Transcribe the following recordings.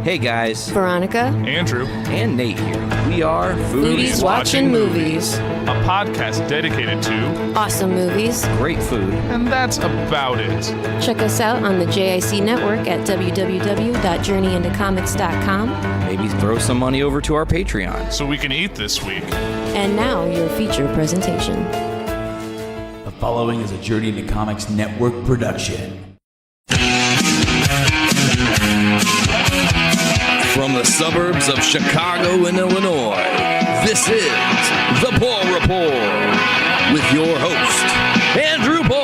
Hey guys, Veronica, Andrew, and Nate here. We are Foodies Watching Movies, a podcast dedicated to awesome movies, great food, and that's about it. Check us out on the JIC network at www.journeyintocomics.com. Maybe throw some money over to our Patreon. So we can eat this week. And now, your feature presentation. The following is a Journey into Comics network production. From the suburbs of Chicago and Illinois, this is the Puhr Report with your host, Andrew Puhr.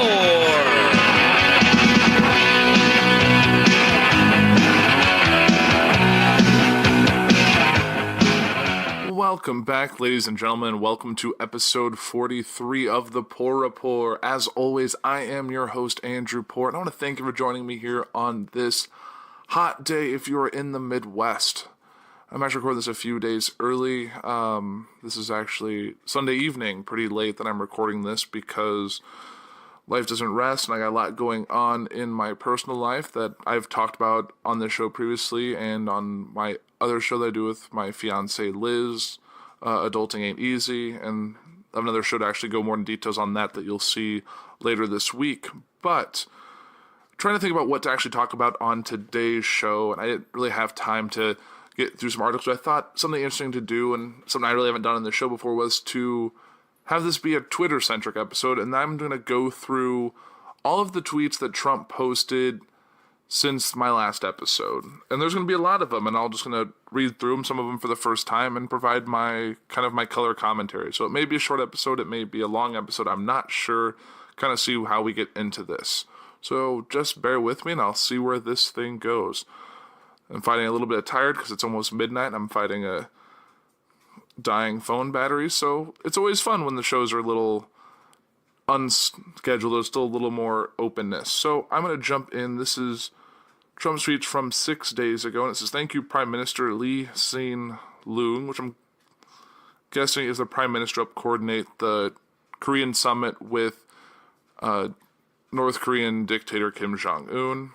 Welcome back, ladies and gentlemen. Welcome to episode 43 of the Puhr Report. As always, I am your host, Andrew Puhr, and I want to thank you for joining me here on this hot day if you are in the Midwest. I'm actually recording this a few days early. This is actually Sunday evening, pretty late that I'm recording this because life doesn't rest and I got a lot going on in my personal life that I've talked about on this show previously and on my other show that I do with my fiance Liz, Adulting Ain't Easy, and I have another show to actually go more in details on that you'll see later this week. But trying to think about what to actually talk about on today's show, and I didn't really have time to get through some articles. I thought something interesting to do, and something I really haven't done on the show before, was to have this be a Twitter-centric episode, and I'm going to go through all of the tweets that Trump posted since my last episode. And there's going to be a lot of them, and I'm just going to read through them, some of them for the first time, and provide my color commentary. So it may be a short episode, it may be a long episode, I'm not sure. Kind of see how we get into this. So just bear with me and I'll see where this thing goes. I'm fighting a little bit tired because it's almost midnight and I'm fighting a dying phone battery. So it's always fun when the shows are a little unscheduled. There's still a little more openness. So I'm going to jump in. This is Trump's tweet from 6 days ago. And it says, "Thank you, Prime Minister Lee Hsien-loong," which I'm guessing is the Prime Minister up coordinate the Korean summit with North Korean dictator Kim Jong-un.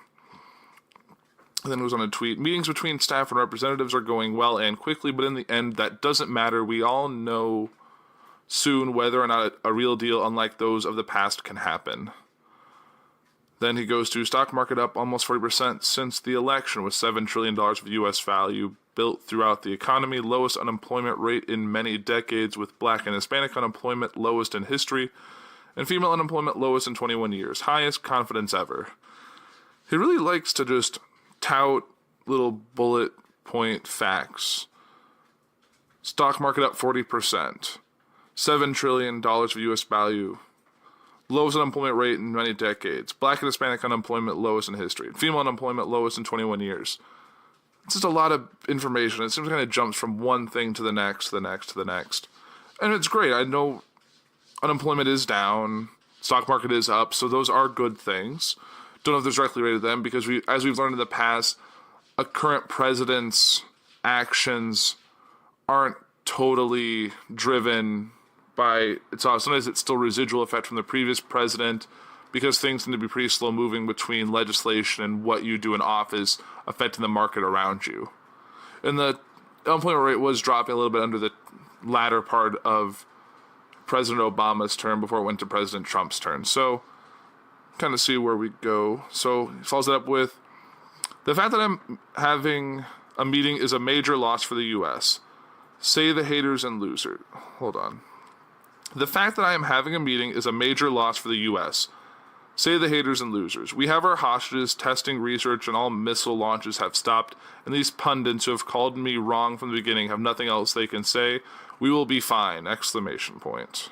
And then it goes on a tweet, "Meetings between staff and representatives are going well and quickly, but in the end, that doesn't matter. We all know soon whether or not a real deal, unlike those of the past, can happen." Then he goes to, "Stock market up almost 40% since the election, with $7 trillion of U.S. value built throughout the economy, lowest unemployment rate in many decades, with Black and Hispanic unemployment lowest in history, and female unemployment lowest in 21 years. Highest confidence ever." He really likes to just tout little bullet point facts. Stock market up 40%. $7 trillion of U.S. value. Lowest unemployment rate in many decades. Black and Hispanic unemployment lowest in history. Female unemployment lowest in 21 years. It's just a lot of information. It seems kind of jumps from one thing to the next, to the next, to the next. And it's great. I know unemployment is down, stock market is up, so those are good things. Don't know if there's directly related to them because as we've learned in the past, a current president's actions aren't totally driven by sometimes it's still residual effect from the previous president because things tend to be pretty slow moving between legislation and what you do in office affecting the market around you. And the unemployment rate was dropping a little bit under the latter part of President Obama's term before it went to President Trump's turn. So, kind of see where we go. So, he follows it up with, "The fact that I'm having a meeting is a major loss for the U.S. Say the haters and losers." Hold on. "The fact that I am having a meeting is a major loss for the U.S. Say the haters and losers. We have our hostages, testing, research, and all missile launches have stopped, and these pundits who have called me wrong from the beginning have nothing else they can say. We will be fine!" Exclamation point.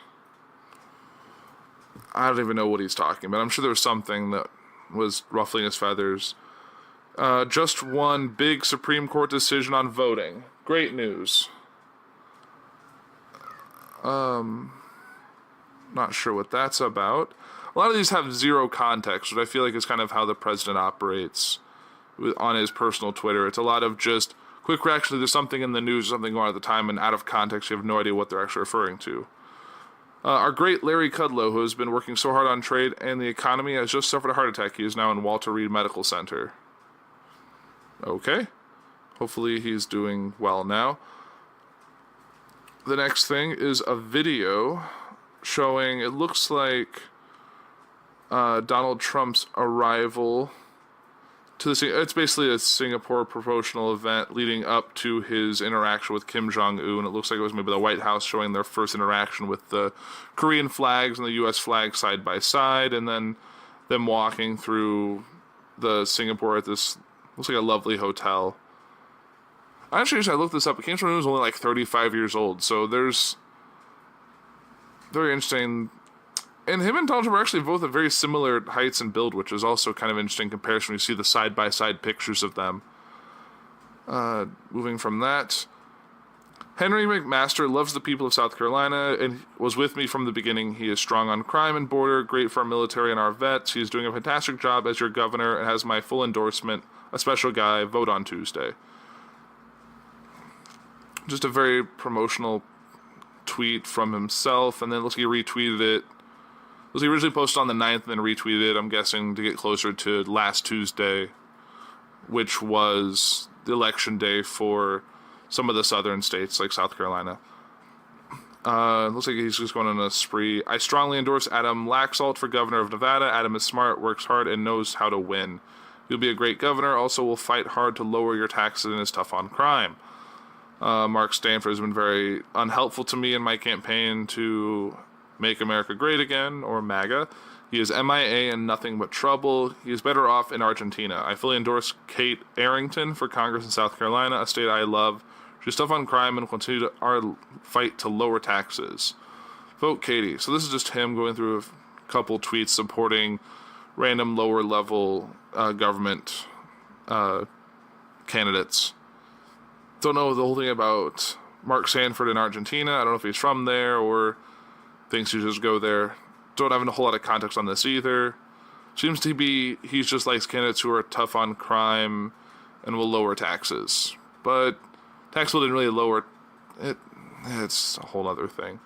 I don't even know what he's talking about. I'm sure there was something that was ruffling his feathers. "Just one big Supreme Court decision on voting. Great news." Not sure what that's about. A lot of these have zero context, which I feel like is kind of how the president operates on his personal Twitter. It's a lot of just quick reaction to there's something in the news, something going on at the time, and out of context, you have no idea what they're actually referring to. Our great Larry Kudlow, who has been working so hard on trade and the economy, has just suffered a heart attack. He is now in Walter Reed Medical Center. Okay. hopefully he's doing well now. The next thing is a video showing, it looks like Donald Trump's arrival to it's basically a Singapore promotional event leading up to his interaction with Kim Jong-un. It looks like it was maybe the White House showing their first interaction with the Korean flags and the U.S. flag side by side, and then them walking through the Singapore at this, looks like a lovely hotel. Actually, I looked this up. Kim Jong-un was only like 35 years old, so there's very interesting. And him and Donald Trump are actually both at very similar heights and build, which is also kind of interesting comparison. You see the side-by-side pictures of them. Moving from that, Henry McMaster loves the people of South Carolina and was with me from the beginning. He is strong on crime and border, great for our military and our vets. He is doing a fantastic job as your governor and has my full endorsement. A special guy. Vote on Tuesday. Just a very promotional tweet from himself, and then it looks like he retweeted it. He originally posted on the 9th and then retweeted it, I'm guessing, to get closer to last Tuesday, which was the election day for some of the southern states, like South Carolina. Looks like he's just going on a spree. I strongly endorse Adam Laxalt for governor of Nevada. Adam is smart, works hard, and knows how to win. You'll be a great governor. Also will fight hard to lower your taxes and is tough on crime. Mark Stanford has been very unhelpful to me in my campaign to Make America Great Again, or MAGA. He is MIA and nothing but trouble. He is better off in Argentina. I fully endorse Kate Arrington for Congress in South Carolina, a state I love. She's tough on crime and will continue our fight to lower taxes. Vote Katie. So this is just him going through a couple tweets supporting random lower-level government candidates. Don't know the whole thing about Mark Sanford in Argentina. I don't know if he's from there or thinks he should just go there. Don't have a whole lot of context on this either. Seems to be he's just likes candidates who are tough on crime and will lower taxes. But tax bill didn't really lower it. It's a whole other thing.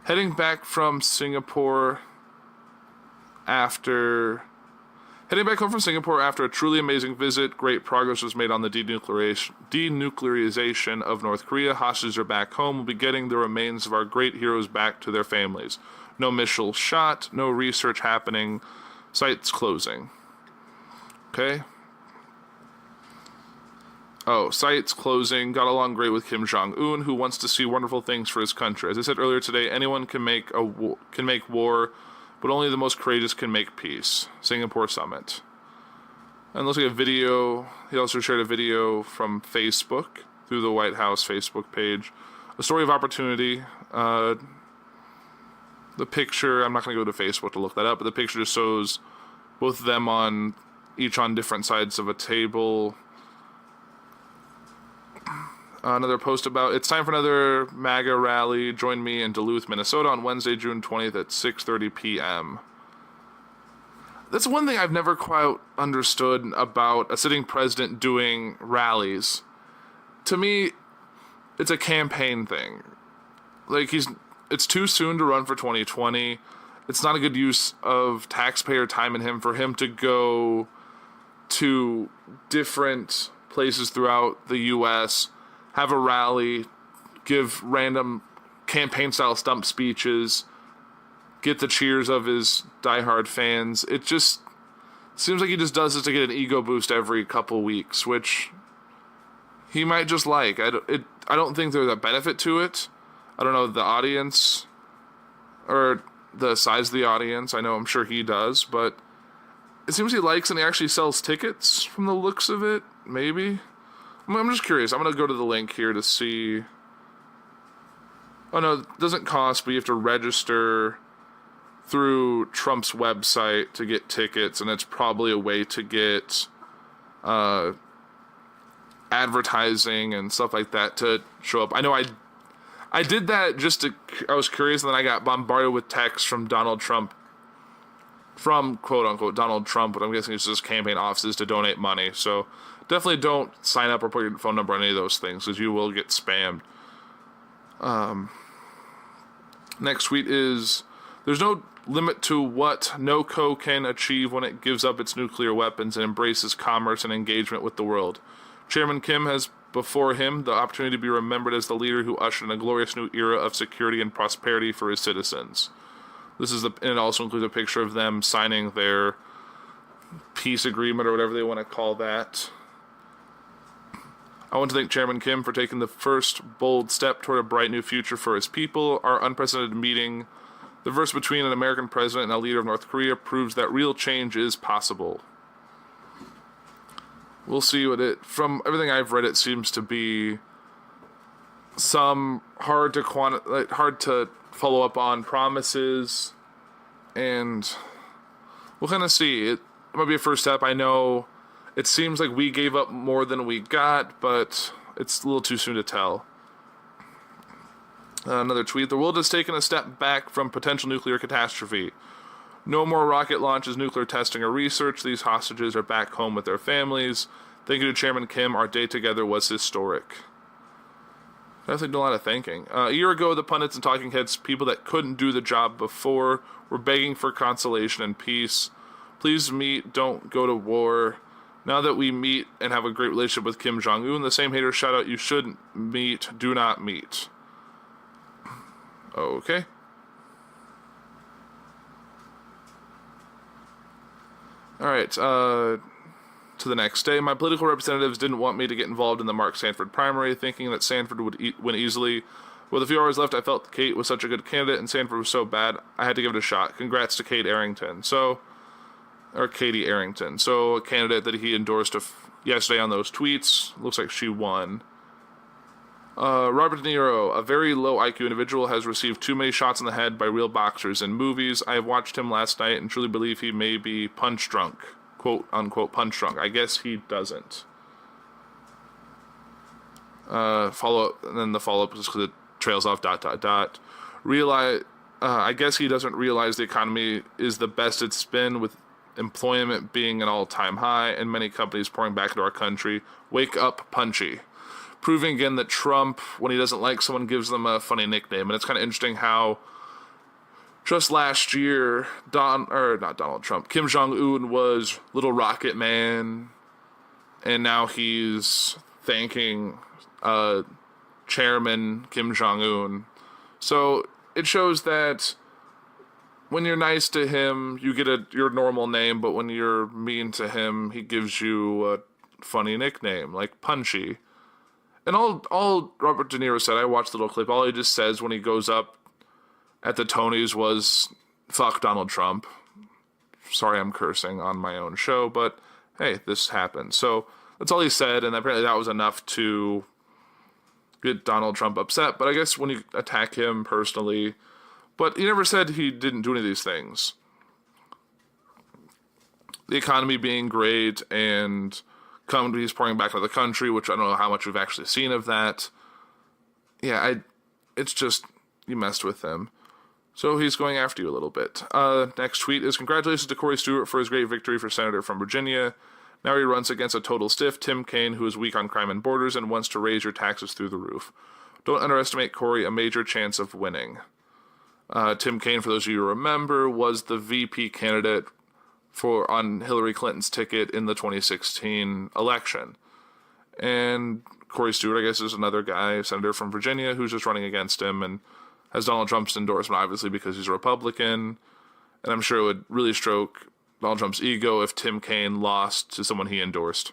Heading back home from Singapore after a truly amazing visit, great progress was made on the denuclearization of North Korea. Hostages are back home. We'll be getting the remains of our great heroes back to their families. No missile shot, no research happening, sites closing. Okay. Oh, sites closing. Got along great with Kim Jong-un, who wants to see wonderful things for his country. As I said earlier today, anyone can make war, but only the most courageous can make peace. Singapore Summit. And looks like a video. He also shared a video from Facebook through the White House Facebook page. A story of opportunity. The picture, I'm not going to go to Facebook to look that up, but the picture just shows both of them each on different sides of a table. Another post about, it's time for another MAGA rally. Join me in Duluth, Minnesota on Wednesday, June 20th at 6:30 p.m. That's one thing I've never quite understood about a sitting president doing rallies. To me, it's a campaign thing. Like, it's too soon to run for 2020. It's not a good use of taxpayer time in him for him to go to different places throughout the U.S., have a rally, give random campaign-style stump speeches, get the cheers of his diehard fans. It just seems like he just does this to get an ego boost every couple weeks, which he might just like. I don't think there's a benefit to it. I don't know the audience or the size of the audience. I'm sure he does, but it seems he likes and he actually sells tickets from the looks of it, maybe. I'm just curious. I'm going to go to the link here to see. Oh, no, it doesn't cost, but you have to register through Trump's website to get tickets, and it's probably a way to get advertising and stuff like that to show up. I know I did that I was curious, and then I got bombarded with texts from Donald Trump, from quote-unquote Donald Trump, but I'm guessing it's just campaign offices to donate money, so definitely don't sign up or put your phone number on any of those things, because you will get spammed. Next tweet is, there's no limit to what NOCO can achieve when it gives up its nuclear weapons and embraces commerce and engagement with the world. Chairman Kim has before him the opportunity to be remembered as the leader who ushered in a glorious new era of security and prosperity for his citizens. And it also includes a picture of them signing their peace agreement or whatever they want to call that. I want to thank Chairman Kim for taking the first bold step toward a bright new future for his people. Our unprecedented meeting, the verse between an American president and a leader of North Korea, proves that real change is possible. We'll see from everything I've read, it seems to be some hard to follow up on promises, and we'll kind of see. It might be a first step. I know it seems like we gave up more than we got, but it's a little too soon to tell. Another tweet. The world has taken a step back from potential nuclear catastrophe. No more rocket launches, nuclear testing, or research. These hostages are back home with their families. Thank you to Chairman Kim. Our day together was historic. Definitely did a lot of thinking. A year ago, the pundits and talking heads, people that couldn't do the job before, were begging for consolation and peace. Please meet, don't go to war. Now that we meet and have a great relationship with Kim Jong-un, the same haters shout out, you should meet, do not meet. Okay. Alright, to the next day. My political representatives didn't want me to get involved in the Mark Sanford primary, thinking that Sanford would win easily. With a few hours left, I felt Kate was such a good candidate and Sanford was so bad, I had to give it a shot. Congrats to Katie Arrington. So, a candidate that he endorsed yesterday on those tweets. Looks like she won. Robert De Niro, a very low IQ individual, has received too many shots in the head by real boxers in movies. I have watched him last night and truly believe he may be punch drunk. Quote unquote punch drunk. I guess he doesn't. Follow-up, and then the follow-up is because it trails off ... I guess he doesn't realize the economy is the best it's been, with employment being an all-time high and many companies pouring back into our country. Wake up, Punchy. Proving again that Trump, when he doesn't like someone, gives them a funny nickname. And it's kind of interesting how just last year, Kim Jong-un was Little Rocket Man, and now he's thanking Chairman Kim Jong-un. So it shows that when you're nice to him, you get your normal name, but when you're mean to him, he gives you a funny nickname, like Punchy. And all Robert De Niro said, I watched the little clip, all he just says when he goes up at the Tonys was, fuck Donald Trump. Sorry I'm cursing on my own show, but hey, this happened. So that's all he said, and apparently that was enough to get Donald Trump upset. But I guess when you attack him personally, but he never said he didn't do any of these things. The economy being great and companies pouring back into the country, which I don't know how much we've actually seen of that. Yeah, it's just, you messed with him. So he's going after you a little bit. Next tweet is, congratulations to Corey Stewart for his great victory for Senator from Virginia. Now he runs against a total stiff, Tim Kaine, who is weak on crime and borders and wants to raise your taxes through the roof. Don't underestimate Corey, a major chance of winning. Tim Kaine, for those of you who remember, was the VP candidate on Hillary Clinton's ticket in the 2016 election. And Corey Stewart, I guess, is another guy, senator from Virginia, who's just running against him and has Donald Trump's endorsement, obviously, because he's a Republican. And I'm sure it would really stroke Donald Trump's ego if Tim Kaine lost to someone he endorsed.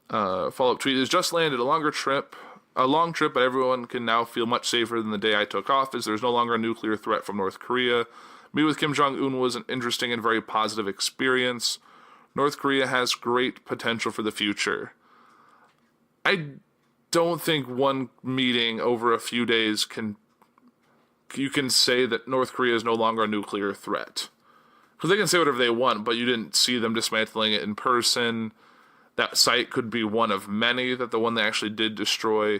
Follow-up tweet is, just landed a long trip, but everyone can now feel much safer than the day I took office. There's no longer a nuclear threat from North Korea. Meeting with Kim Jong-un was an interesting and very positive experience. North Korea has great potential for the future. I don't think one meeting over a few days you can say that North Korea is no longer a nuclear threat. Because they can say whatever they want, but you didn't see them dismantling it in person. That site could be one of many that the one they actually did destroy.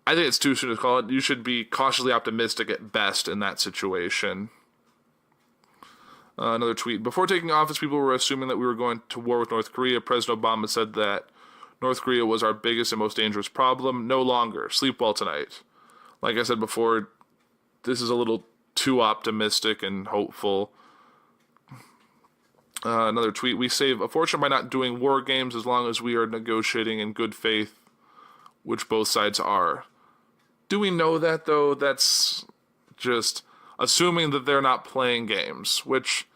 I think it's too soon to call it. You should be cautiously optimistic at best in that situation. Another tweet. Before taking office, people were assuming that we were going to war with North Korea. President Obama said that North Korea was our biggest and most dangerous problem. No longer. Sleep well tonight. Like I said before, this is a little too optimistic and hopeful. Another tweet, we save a fortune by not doing war games as long as we are negotiating in good faith, which both sides are. Do we know that, though? That's just assuming that they're not playing games, which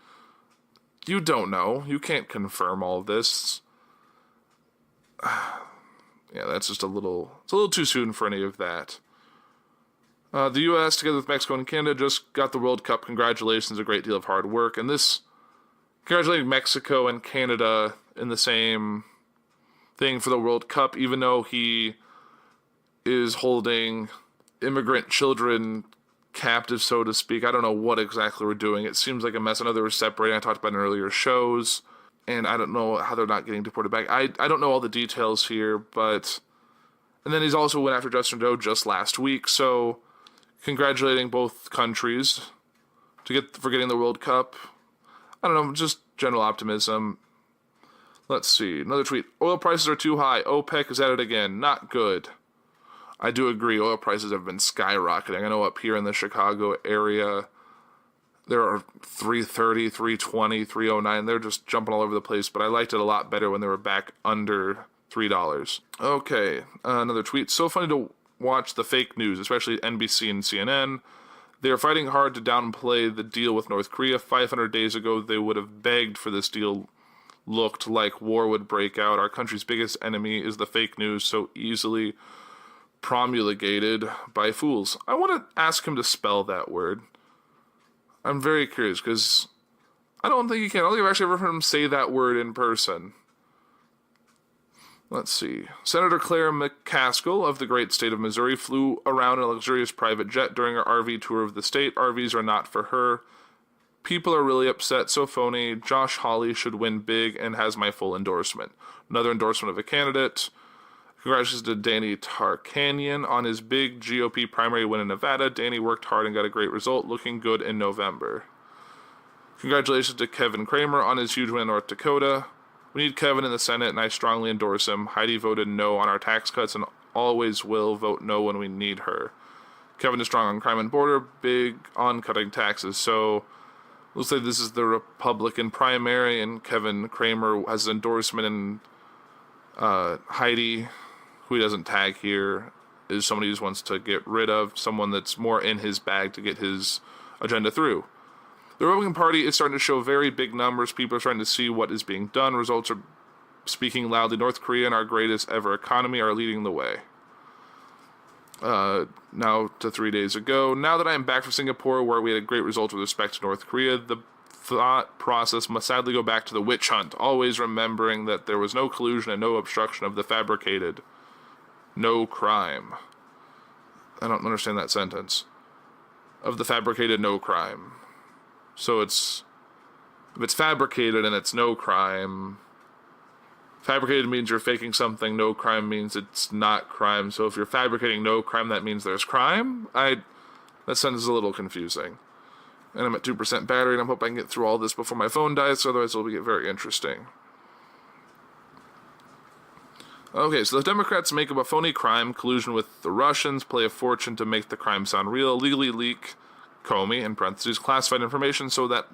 you don't know. You can't confirm all of this. Yeah, that's just it's a little too soon for any of that. The U.S., together with Mexico and Canada, just got the World Cup. Congratulations, a great deal of hard work. And this, congratulating Mexico and Canada in the same thing for the World Cup, even though he is holding immigrant children captive, so to speak. I don't know what exactly we're doing. It seems like a mess. I know they were separating. I talked about in earlier shows, and I don't know how they're not getting deported back. I don't know all the details here, but... And then he's also went after Justin Trudeau just last week, so congratulating both countries for getting the World Cup. I don't know, just general optimism. Let's see, another tweet. Oil prices are too high. OPEC is at it again. Not good. I do agree, oil prices have been skyrocketing. I know up here in the Chicago area, there are 330, 320, 309. They're just jumping all over the place, but I liked it a lot better when they were back under $3. Okay, another tweet. So funny to watch the fake news, especially NBC and CNN. They are fighting hard to downplay the deal with North Korea. 500 days ago, they would have begged for this deal. Looked like war would break out. Our country's biggest enemy is the fake news, so easily promulgated by fools. I want to ask him to spell that word. I'm very curious, because I don't think he can. I don't think I've actually ever heard him say that word in person. Let's see. Senator Claire McCaskill of the great state of Missouri flew around in a luxurious private jet during her RV tour of the state. RVs are not for her. People are really upset, so phony. Josh Hawley should win big and has my full endorsement. Another endorsement of a candidate. Congratulations to Danny Tarkanian on his big GOP primary win in Nevada. Danny worked hard and got a great result, looking good in November. Congratulations to Kevin Kramer on his huge win in North Dakota. We need Kevin in the Senate, and I strongly endorse him. Heidi voted no on our tax cuts and always will vote no when we need her. Kevin is strong on crime and border, big on cutting taxes. So looks like this is the Republican primary, and Kevin Kramer has an endorsement, and Heidi, who he doesn't tag here, is somebody who just wants to get rid of, someone that's more in his bag to get his agenda through. The Republican Party is starting to show very big numbers. People are starting to see what is being done. Results are speaking loudly. North Korea and our greatest ever economy are leading the way. Now to 3 days ago. Now that I am back from Singapore, where we had a great result with respect to North Korea, the thought process must sadly go back to the witch hunt, always remembering that there was no collusion and no obstruction of the fabricated. No crime. I don't understand that sentence. Of the fabricated, no crime. So if it's fabricated and it's no crime, fabricated means you're faking something, no crime means it's not crime. So if you're fabricating no crime, that means there's crime? That sentence is a little confusing. And I'm at 2% battery, and I'm hoping I can get through all this before my phone dies, so otherwise it'll get very interesting. Okay, so the Democrats make up a phony crime, collusion with the Russians, play a fortune to make the crime sound real, legally leak Comey, in parentheses, classified information so that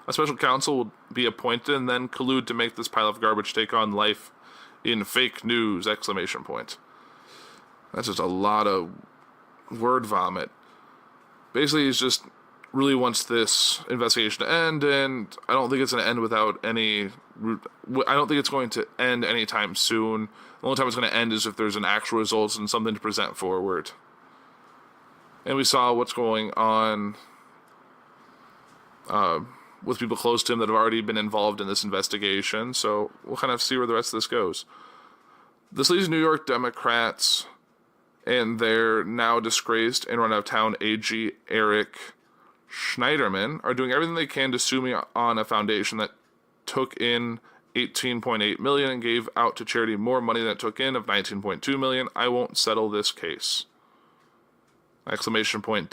a special counsel will be appointed, and then collude to make this pile of garbage take on life in fake news, exclamation point. That's just a lot of word vomit. Basically, he's just really wants this investigation to end, and I don't think it's going to end without any... I don't think it's going to end anytime soon. The only time it's going to end is if there's an actual results and something to present forward. And we saw what's going on with people close to him that have already been involved in this investigation, so we'll kind of see where the rest of this goes. This leaves New York Democrats and their now disgraced and run-out-of-town AG Eric Schneiderman are doing everything they can to sue me on a foundation that took in $18.8 million and gave out to charity more money than it took in of $19.2 million. I won't settle this case. Exclamation point, ...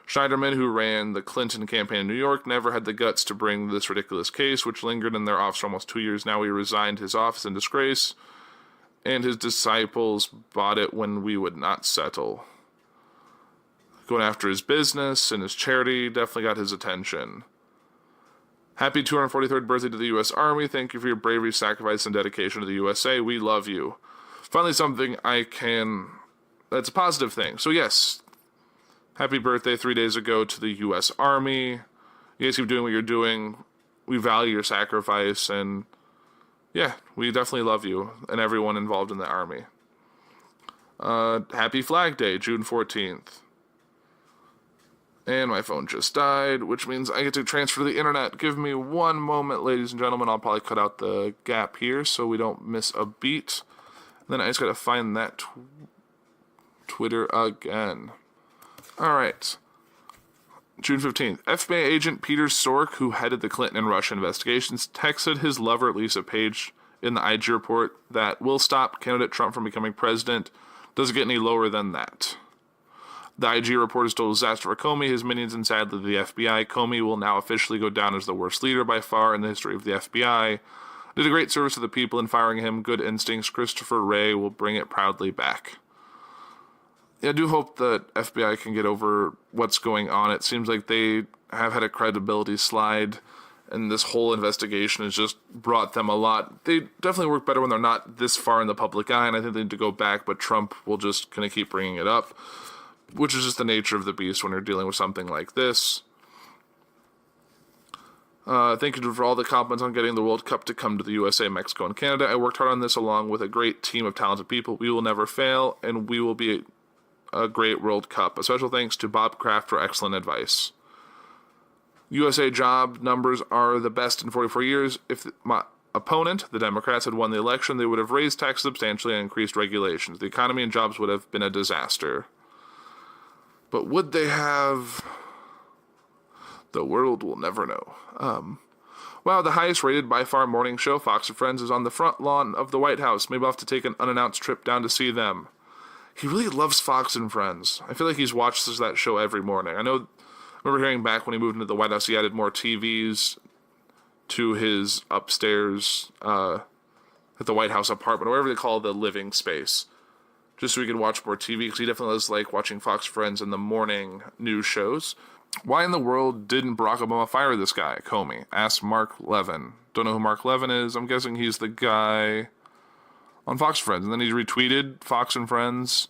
Schneiderman, who ran the Clinton campaign in New York, never had the guts to bring this ridiculous case, which lingered in their office for almost 2 years. Now he resigned his office in disgrace, and his disciples bought it when we would not settle. going after his business and his charity definitely got his attention. Happy 243rd birthday to the U.S. Army. Thank you for your bravery, sacrifice, and dedication to the USA. We love you. Finally, something that's a positive thing. So yes, happy birthday 3 days ago to the U.S. Army. You guys keep doing what you're doing. We value your sacrifice, and yeah, we definitely love you and everyone involved in the Army. Happy Flag Day, June 14th. And my phone just died, which means I get to transfer to the internet. Give me one moment, ladies and gentlemen. I'll probably cut out the gap here so we don't miss a beat. Then I just gotta find that Twitter again. Alright. June 15th. FBI agent Peter Strzok, who headed the Clinton and Russia investigations, texted his lover Lisa Page in the IG report that will stop candidate Trump from becoming president. Doesn't get any lower than that. The IG report is total disaster for Comey, his minions, and sadly the FBI. Comey will now officially go down as the worst leader by far in the history of the FBI. Did a great service to the people in firing him. Good instincts. Christopher Wray will bring it proudly back. I do hope that FBI can get over what's going on. It seems like they have had a credibility slide, and this whole investigation has just brought them a lot. They definitely work better when they're not this far in the public eye, and I think they need to go back, but Trump will just kind of keep bringing it up, which is just the nature of the beast when you're dealing with something like this. Thank you for all the compliments on getting the World Cup to come to the USA, Mexico, and Canada. I worked hard on this along with a great team of talented people. We will never fail, and we will be a great World Cup. A special thanks to Bob Kraft for excellent advice. USA job numbers are the best in 44 years. If my opponent, the Democrats, had won the election, they would have raised taxes substantially and increased regulations. The economy and jobs would have been a disaster. But would they have? The world will never know. Wow, the highest rated by far morning show, Fox and Friends, is on the front lawn of the White House. Maybe I'll have to take an unannounced trip down to see them. He really loves Fox and Friends. I feel like he's watched that show every morning. I remember hearing back when he moved into the White House, he added more TVs to his upstairs at the White House apartment, or whatever they call the living space, just so we could watch more TV, because he definitely does like watching Fox Friends in the morning news shows. Why in the world didn't Barack Obama fire this guy, Comey? Asked Mark Levin. Don't know who Mark Levin is. I'm guessing he's the guy on Fox Friends. And then he retweeted Fox and Friends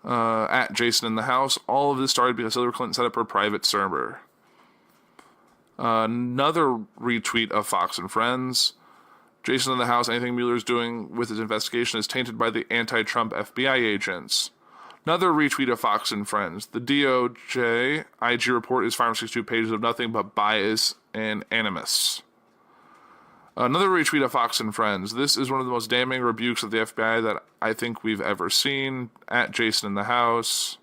at Jason in the House. All of this started because Hillary Clinton set up her private server. Another retweet of Fox and Friends. Jason in the House, anything Mueller's doing with his investigation is tainted by the anti-Trump FBI agents. Another retweet of Fox and Friends. The DOJ IG report is 562 pages of nothing but bias and animus. Another retweet of Fox and Friends. This is one of the most damning rebukes of the FBI that I think we've ever seen. At Jason in the House.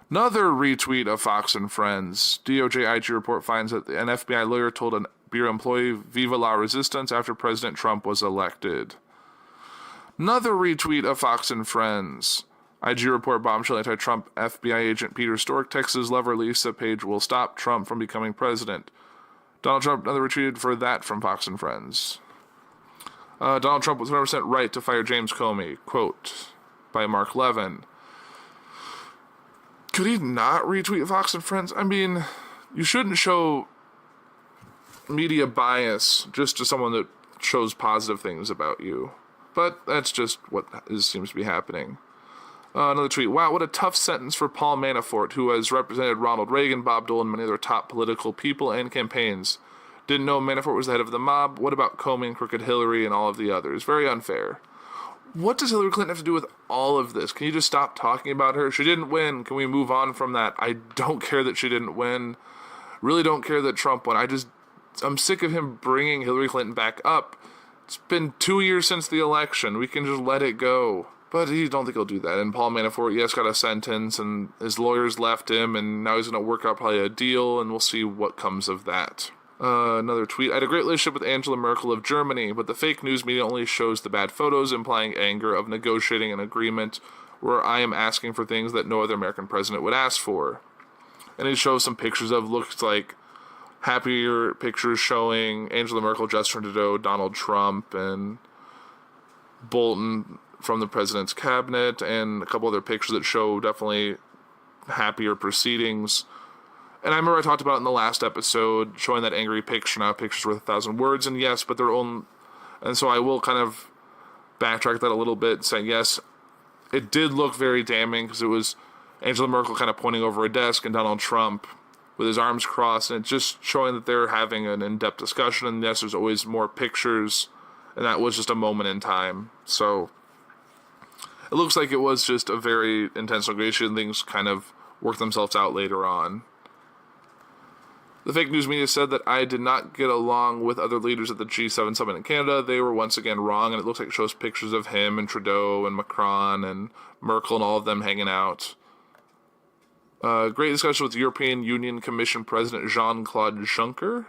Another retweet of Fox and Friends. DOJ IG report finds that an FBI lawyer told a bureau employee "Viva la resistance" after President Trump was elected. Another retweet of Fox and Friends. IG report bombshell anti-Trump FBI agent Peter Strzok texts his lover Lisa Page will stop Trump from becoming president. Donald Trump another retweeted for that from Fox and Friends. Donald Trump was 100% right to fire James Comey. Quote by Mark Levin. Could he not retweet Fox and Friends? I mean, you shouldn't show media bias just to someone that shows positive things about you. But that's just what seems to be happening. Another tweet. Wow, what a tough sentence for Paul Manafort, who has represented Ronald Reagan, Bob Dole, and many other top political people and campaigns. Didn't know Manafort was the head of the mob. What about Comey and Crooked Hillary and all of the others? Very unfair. What does Hillary Clinton have to do with all of this? Can you just stop talking about her? She didn't win. Can we move on from that? I don't care that she didn't win. Really don't care that Trump won. I'm sick of him bringing Hillary Clinton back up. It's been 2 years since the election. We can just let it go. But I don't think he'll do that. And Paul Manafort, yes, got a sentence, and his lawyers left him, and now he's going to work out probably a deal, and we'll see what comes of that. Another tweet. I had a great relationship with Angela Merkel of Germany, but the fake news media only shows the bad photos, implying anger of negotiating an agreement where I am asking for things that no other American president would ask for. And it shows some pictures of, looks like, happier pictures showing Angela Merkel, Justin Trudeau, Donald Trump, and Bolton from the president's cabinet, and a couple other pictures that show definitely happier proceedings. And I remember I talked about in the last episode, showing that angry picture, now pictures worth 1,000 words, and yes, but their own, and so I will kind of backtrack that a little bit, saying yes, it did look very damning, because it was Angela Merkel kind of pointing over a desk, and Donald Trump with his arms crossed, and it's just showing that they're having an in-depth discussion, and yes, there's always more pictures, and that was just a moment in time. So it looks like it was just a very intense negotiation. Things kind of worked themselves out later on. The fake news media said that I did not get along with other leaders at the G7 summit in Canada. They were once again wrong, and it looks like it shows pictures of him and Trudeau and Macron and Merkel and all of them hanging out. Great discussion with the European Union Commission President Jean-Claude Juncker,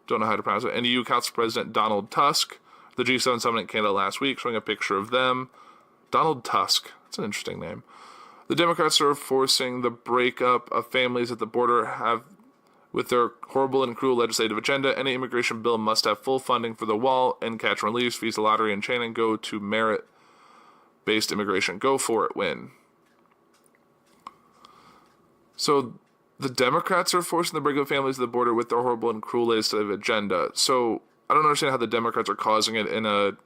don't know how to pronounce it, and EU Council President Donald Tusk. The G7 summit in Canada last week, showing a picture of them. Donald Tusk, that's an interesting name. The Democrats are forcing the breakup of families at the border have with their horrible and cruel legislative agenda. Any immigration bill must have full funding for the wall and catch and release, visa lottery, and chain, and go to merit-based immigration. Go for it, win. So the Democrats are forcing the breakup of families at the border with their horrible and cruel legislative agenda. So I don't understand how the Democrats are causing it in a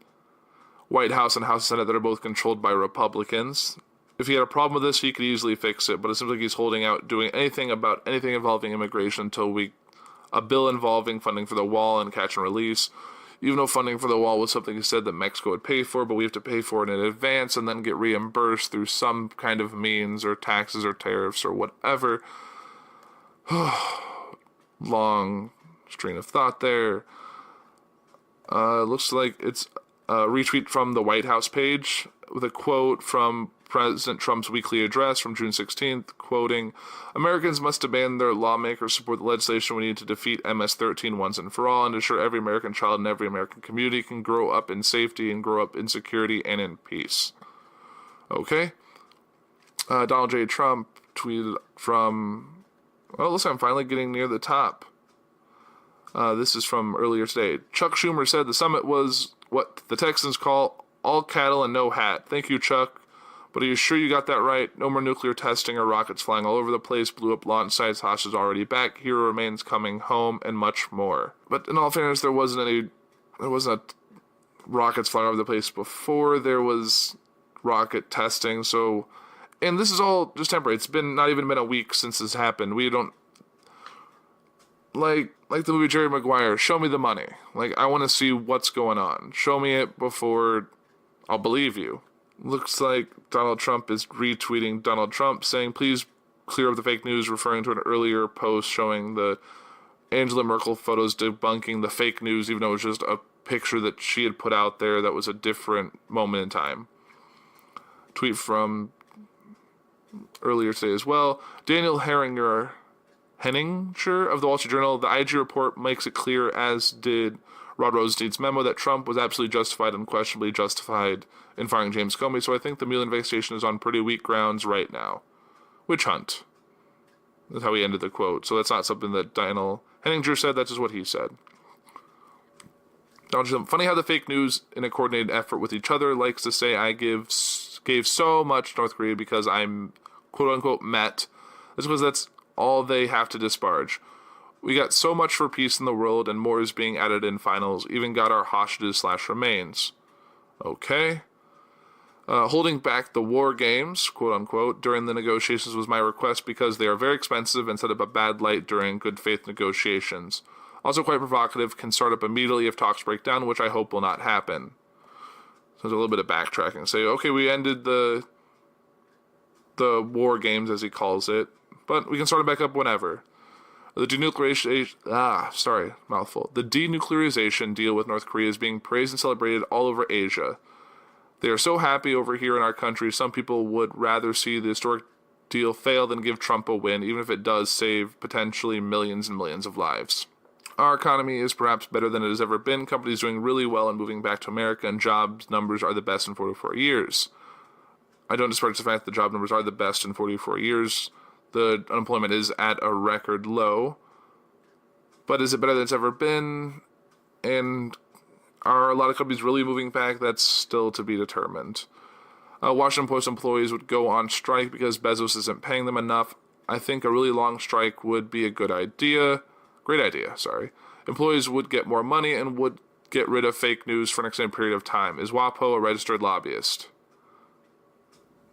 White House and House and Senate that are both controlled by Republicans. If he had a problem with this, he could easily fix it, but it seems like he's holding out doing anything about anything involving immigration until a bill involving funding for the wall and catch and release. Even though funding for the wall was something he said that Mexico would pay for, but we have to pay for it in advance and then get reimbursed through some kind of means or taxes or tariffs or whatever. Long string of thought there. Looks like it's a retweet from the White House page with a quote from President Trump's weekly address from June 16th, quoting, Americans must demand their lawmakers support the legislation we need to defeat MS-13 once and for all and ensure every American child in every American community can grow up in safety and grow up in security and in peace. Okay. Donald J. Trump tweeted from, well, listen, I'm finally getting near the top. This is from earlier today. Chuck Schumer said the summit was what the Texans call all cattle and no hat. Thank you, Chuck. But are you sure you got that right? No more nuclear testing or rockets flying all over the place, blew up launch sites, hostages already back, hero remains coming home, and much more. But in all fairness, there wasn't rockets flying all over the place before there was rocket testing, so, and this is all just temporary. It's not even been a week since this happened. We don't, like the movie Jerry Maguire, show me the money. Like, I want to see what's going on. Show me it before I'll believe you. Looks like Donald Trump is retweeting Donald Trump saying, please clear up the fake news, referring to an earlier post showing the Angela Merkel photos debunking the fake news, even though it was just a picture that she had put out there that was a different moment in time. Tweet from earlier today as well. Daniel Henninger of the Wall Street Journal, the IG report makes it clear, as did Rod Rosenstein's memo, that Trump was absolutely justified, unquestionably justified in firing James Comey, so I think the Mueller investigation is on pretty weak grounds right now. Witch hunt. That's how he ended the quote. So that's not something that Daniel Henninger said, that's just what he said. Funny how the fake news, in a coordinated effort with each other, likes to say I gave so much to North Korea because I'm quote-unquote met. That's because that's all they have to disparage. We got so much for peace in the world, and more is being added in finals. Even got our hostages / remains. Okay. Holding back the war games, quote-unquote, during the negotiations was my request because they are very expensive and set up a bad light during good faith negotiations. Also quite provocative, can start up immediately if talks break down, which I hope will not happen. So there's a little bit of backtracking. Say, okay, we ended the war games, as he calls it, but we can start it back up whenever. The denuclearization deal with North Korea is being praised and celebrated all over Asia. They are so happy over here in our country, some people would rather see the historic deal fail than give Trump a win, even if it does save potentially millions and millions of lives. Our economy is perhaps better than it has ever been. Companies doing really well and moving back to America, and jobs numbers are the best in 44 years. I don't disparage the fact that the job numbers are the best in 44 years. The unemployment is at a record low. But is it better than it's ever been? And are a lot of companies really moving back? That's still to be determined. Washington Post employees would go on strike because Bezos isn't paying them enough. I think a really long strike would be a good idea. Great idea, sorry. Employees would get more money and would get rid of fake news for an extended period of time. Is WAPO a registered lobbyist?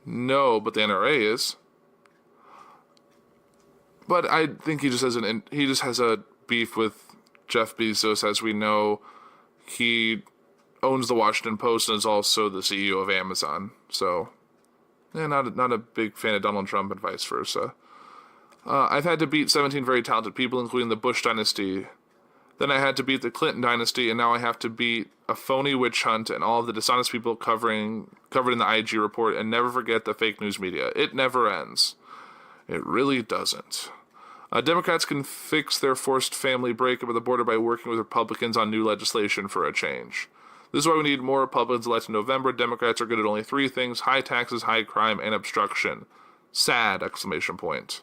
No, but the NRA is. But I think he just has a beef with Jeff Bezos, as we know. He owns the Washington Post and is also the CEO of Amazon. So, yeah, not a big fan of Donald Trump and vice versa. I've had to beat 17 very talented people, including the Bush dynasty. Then I had to beat the Clinton dynasty, and now I have to beat a phony witch hunt and all of the dishonest people covered in the IG report, and never forget the fake news media. It never ends. It really doesn't. Democrats can fix their forced family breakup at the border by working with Republicans on new legislation for a change. This is why we need more Republicans elected in November. Democrats are good at only 3 things: high taxes, high crime, and obstruction. Sad! Exclamation point.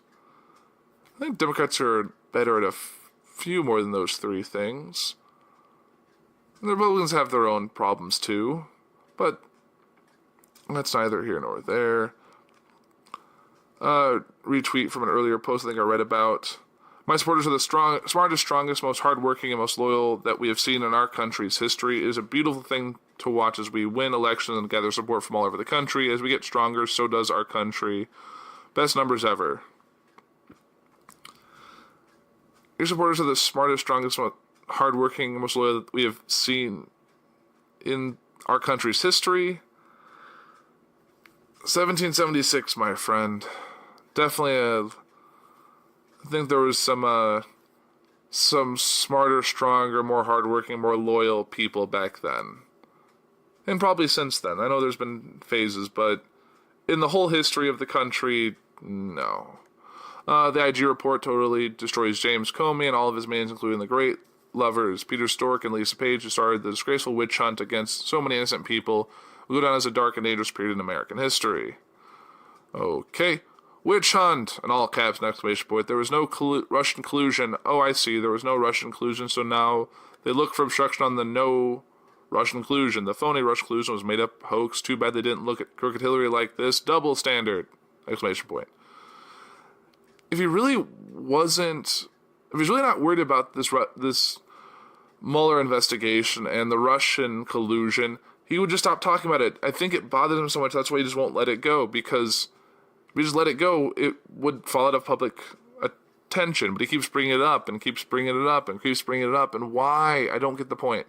I think Democrats are better at a few more than those 3 things. The Republicans have their own problems too, but that's neither here nor there. Retweet from an earlier post I think I read about. My supporters are the smartest, strongest, most hardworking, and most loyal that we have seen in our country's history. It is a beautiful thing to watch as we win elections and gather support from all over the country. As we get stronger, so does our country. Best numbers ever. Your supporters are the smartest, strongest, most hardworking, and most loyal that we have seen in our country's history. 1776, my friend. Definitely I think there was some smarter, stronger, more hardworking, more loyal people back then. And probably since then. I know there's been phases, but in the whole history of the country, no. The IG report totally destroys James Comey and all of his minions, including the great lovers Peter Stork and Lisa Page, who started the disgraceful witch hunt against so many innocent people, will go down as a dark and dangerous period in American history. Okay. Witch hunt! In all caps, an exclamation point. There was no Russian collusion. Oh, I see. There was no Russian collusion, so now they look for obstruction on the no Russian collusion. The phony Russian collusion was made up hoax. Too bad they didn't look at crooked Hillary like this. Double standard! Exclamation point. If he really not worried about this Mueller investigation and the Russian collusion, he would just stop talking about it. I think it bothers him so much, that's why he just won't let it go, because if we just let it go, it would fall out of public attention. But he keeps bringing it up and keeps bringing it up and keeps bringing it up. And why? I don't get the point.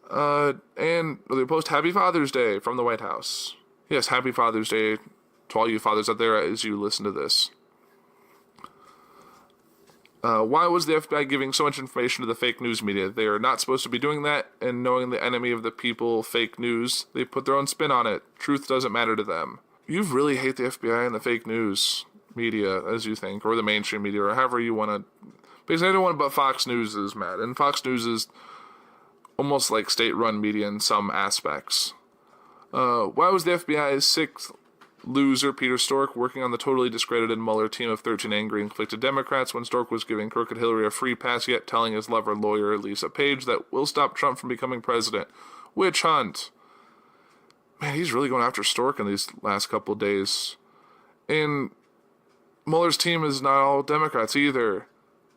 And they post Happy Father's Day from the White House. Yes, Happy Father's Day to all you fathers out there as you listen to this. Why was the FBI giving so much information to the fake news media? They are not supposed to be doing that, and knowing the enemy of the people, fake news, they put their own spin on it. Truth doesn't matter to them. You really hate the FBI and the fake news media, as you think, or the mainstream media, or however you want to. Basically, everyone but Fox News is mad, and Fox News is almost like state-run media in some aspects. Why was the FBI's 6th loser, Peter Stork, working on the totally discredited Mueller team of 13 angry and conflicted Democrats when Stork was giving crooked Hillary a free pass, yet telling his lover lawyer Lisa Page that will stop Trump from becoming president? Witch hunt. Man, he's really going after Stork in these last couple of days. And Mueller's team is not all Democrats either.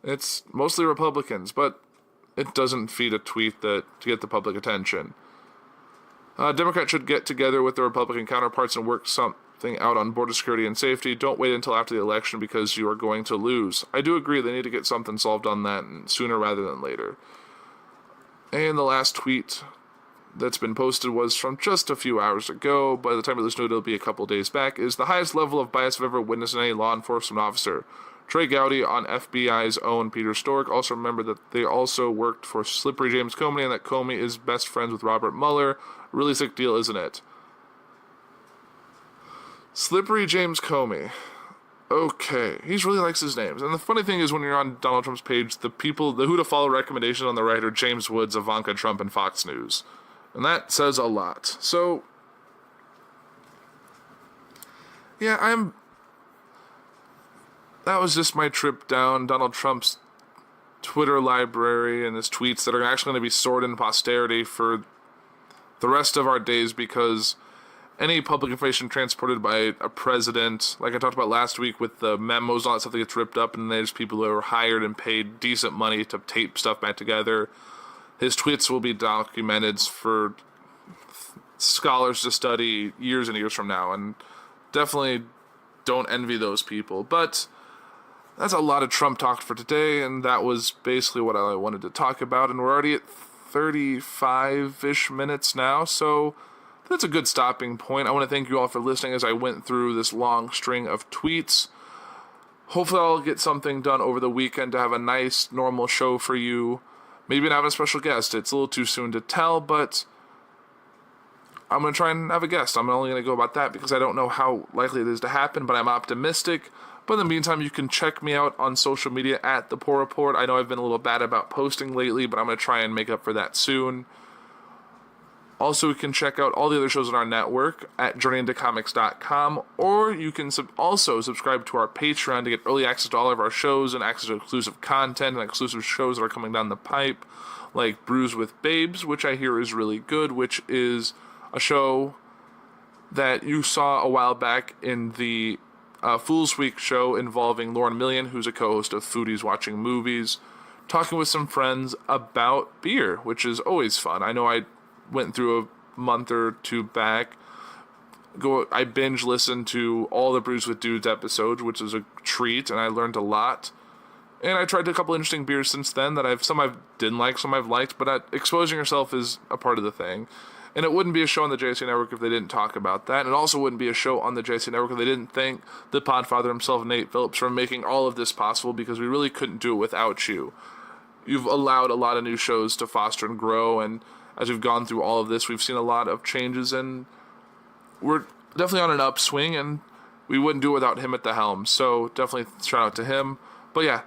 It's mostly Republicans, but it doesn't feed a tweet to get the public attention. Democrats should get together with their Republican counterparts and work something out on border security and safety. Don't wait until after the election because you are going to lose. I do agree they need to get something solved on that sooner rather than later. And the last tweet that's been posted was from just a few hours ago. By the time you listen to it, it'll be a couple days back. Is the highest level of bias I've ever witnessed in any law enforcement officer. Trey Gowdy on FBI's own Peter Stork. Also remember that they also worked for Slippery James Comey and that Comey is best friends with Robert Mueller. Really sick deal, isn't it? Slippery James Comey. Okay, he really likes his names. And the funny thing is when you're on Donald Trump's page, the who to follow recommendations on the right are James Woods, Ivanka Trump, and Fox News. And that says a lot. So, yeah, that was just my trip down Donald Trump's Twitter library and his tweets that are actually going to be stored in posterity for the rest of our days, because any public information transported by a president, like I talked about last week with the memos, all that stuff that gets ripped up, and there's people who are hired and paid decent money to tape stuff back together. His tweets will be documented for scholars to study years and years from now, and definitely don't envy those people. But that's a lot of Trump talk for today, and that was basically what I wanted to talk about, and we're already at 35-ish minutes now, so that's a good stopping point. I want to thank you all for listening as I went through this long string of tweets. Hopefully I'll get something done over the weekend to have a nice, normal show for you. Maybe not have a special guest. It's a little too soon to tell, but I'm going to try and have a guest. I'm only going to go about that because I don't know how likely it is to happen, but I'm optimistic. But in the meantime, you can check me out on social media at the Puhr Report. I know I've been a little bad about posting lately, but I'm going to try and make up for that soon. Also, you can check out all the other shows on our network at journeyintocomics.com, or you can also subscribe to our Patreon to get early access to all of our shows and access to exclusive content and exclusive shows that are coming down the pipe, like Brews with Babes, which I hear is really good, which is a show that you saw a while back in the Fool's Week show involving Lauren Millian, who's a co-host of Foodies Watching Movies, talking with some friends about beer, which is always fun. I know I went through a month or two back. I binge listened to all the Brews with Dudes episodes, which is a treat, and I learned a lot. And I tried a couple interesting beers since then that some I didn't like, some I've liked, but exposing yourself is a part of the thing. And it wouldn't be a show on the JC Network if they didn't talk about that. And it also wouldn't be a show on the JC Network if they didn't thank the Podfather himself, Nate Phillips, for making all of this possible, because we really couldn't do it without you. You've allowed a lot of new shows to foster and grow, and as we've gone through all of this, we've seen a lot of changes, and we're definitely on an upswing, and we wouldn't do it without him at the helm. So definitely shout out to him. But yeah,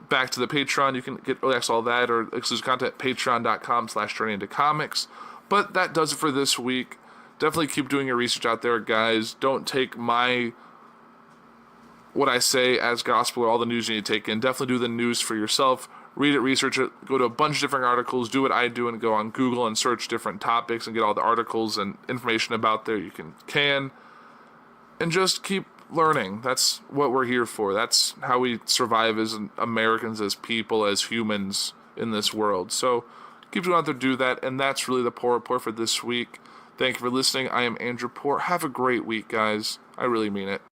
back to the Patreon. You can get early access to all that or exclusive content at patreon.com/journeyintocomics. But that does it for this week. Definitely keep doing your research out there, guys. Don't take what I say as gospel or all the news you need to take in. Definitely do the news for yourself. Read it, research it, go to a bunch of different articles, do what I do and go on Google and search different topics and get all the articles and information about there you can. And just keep learning. That's what we're here for. That's how we survive as Americans, as people, as humans in this world. So keep going out there, do that. And that's really the Puhr Report for this week. Thank you for listening. I am Andrew Puhr. Have a great week, guys. I really mean it.